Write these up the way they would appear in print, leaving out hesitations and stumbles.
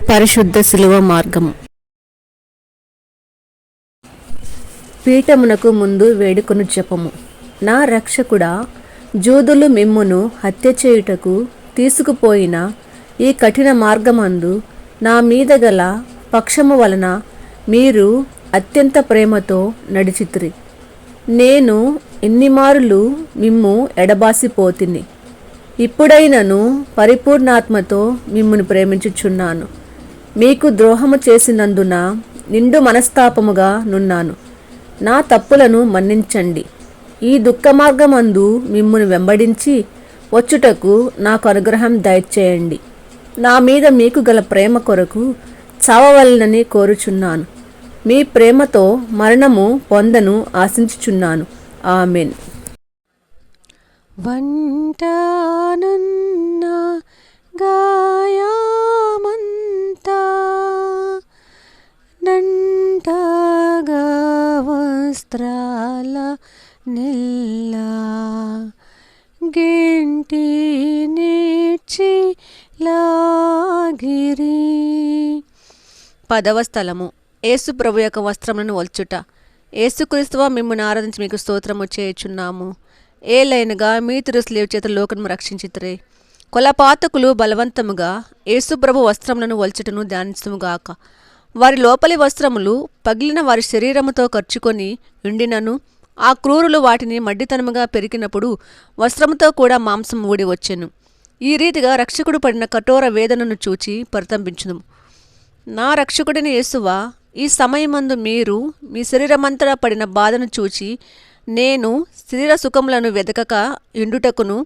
పరిశుద్ధ శిలువ మార్గము. పీఠమునకు ముందు వేడుకొను జపము. నా రక్షకుడా, జూదులు మిమ్మును హత్య చేయుటకు తీసుకుపోయిన ఈ కఠిన మార్గమందు నా మీద గల పక్షము వలన మీరు అత్యంత ప్రేమతో నడిచితిరి. నేను ఎన్నిమారులు మిమ్ము ఎడబాసిపోతిని. ఇప్పుడైనను పరిపూర్ణాత్మతో మిమ్మును ప్రేమించుచున్నాను. మీకు ద్రోహము చేసినందున నిండు మనస్తాపముగా నున్నాను. నా తప్పులను మన్నించండి. ఈ దుఃఖ మార్గమందు మిమ్మును వెంబడించి వచ్చుటకు నాకు అనుగ్రహం దయచేయండి. నా మీద మీకు గల ప్రేమ కొరకు చావవలనని కోరుచున్నాను. మీ ప్రేమతో మరణము పొందను ఆశించుచున్నాను. ఆమెన్. వంటానున్న గాయామంతా నంటగా వస్త్రాల నెల్లా గెంటి నేర్చి లాగిరి. 10వ స్థలము. యేసు ప్రభు యొక్క వస్త్రములను ఒల్చుట. యేసుక్రీస్తువా, మిమ్మును ఆరాధించి మీకు స్తోత్రము చేయుచున్నాము. ఏలైనగా మీ తిరుస్లేవు చేత లోకము రక్షించితిరే. కొలపాతకులు బలవంతముగా యేసుప్రభు వస్త్రములను ఒల్చుటను ధ్యానించుగాక. వారి లోపలి వస్త్రములు పగిలిన వారి శరీరముతో ఖర్చుకొని ఉండినను ఆ క్రూరులు వాటిని మడ్డితనముగా పెరికినప్పుడు వస్త్రముతో కూడా మాంసం ఊడి వచ్చెను. ఈ రీతిగా రక్షకుడు పడిన కఠోర వేదనను చూచి పరితంబించును. నా రక్షకుడిని యేసువా, ఈ సమయమందు మీరు మీ శరీరమంతటా పడిన బాధను చూచి నేను శరీర సుఖములను వెదకక ఉండుటకును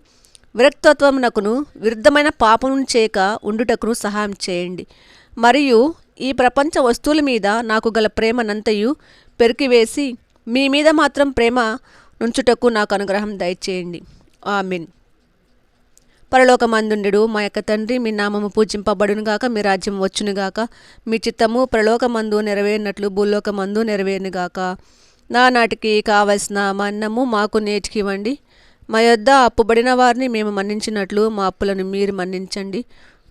విరక్తత్వమునకును విరుద్ధమైన పాపమును చేయక ఉండుటకును సహాయం చేయండి. మరియు ఈ ప్రపంచ వస్తువుల మీద నాకు గల ప్రేమనంతయు పెరికివేసి మీ మీద మాత్రం ప్రేమ నుంచుటకు నాకు అనుగ్రహం దయచేయండి. ఆమెన్. పరలోకమందుండెడు మా యొక్క తండ్రి, మీ నామము పూజింపబడునుగాక, మీ రాజ్యం వచ్చునుగాక, మీ చిత్తము పరలోకమందు నెరవేరినట్లు భూలోకమందు నెరవేరునుగాక. నాటికి కావలసిన మన్నము మాకు నేటికి ఇవ్వండి. మా యొద్ద అప్పుబడిన వారిని మేము మన్నించినట్లు మా అప్పులను మీరు మన్నించండి.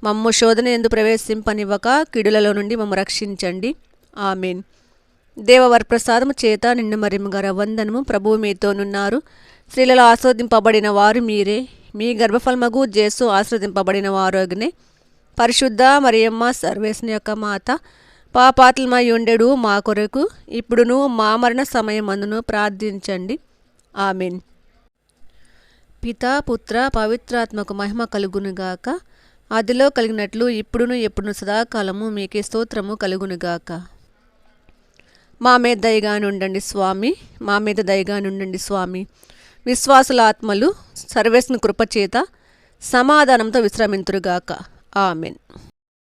మమ్ము శోధన యందు ప్రవేశింపనివ్వక కీడులలో నుండి మమ్ము రక్షించండి. ఆమెన్. దేవవరప్రసాదము చేత నిన్ను మరిముగర వందనము. ప్రభువు మీతోనున్నారు. స్త్రీలలో ఆస్వాదింపబడిన వారు మీరే. మీ గర్భఫలమగు జేసు ఆస్వాదింపబడిన వారుగనే. పరిశుద్ధ మరియమ్మ, సర్వేశ్వని యొక్క మాత, పాపాత్మై ఉండెడు మా కొరకు ఇప్పుడును మా మరణ సమయమందును ప్రార్థించండి. ఆమెన్. పితా, పుత్ర, పవిత్రాత్మకు మహిమ కలుగునుగాక. ఆదిలో కలిగినట్లు ఇప్పుడును ఎప్పుడును సదాకాలము మీకే స్తోత్రము కలుగునుగాక. మా మీద దయగా నుండండి స్వామి, మా మీద దయగా నుండండి స్వామి. విశ్వాసుల ఆత్మలు సర్వేశ్వరుని కృపచేత సమాధానంతో విశ్రమింతురుగాక. ఆమెన్.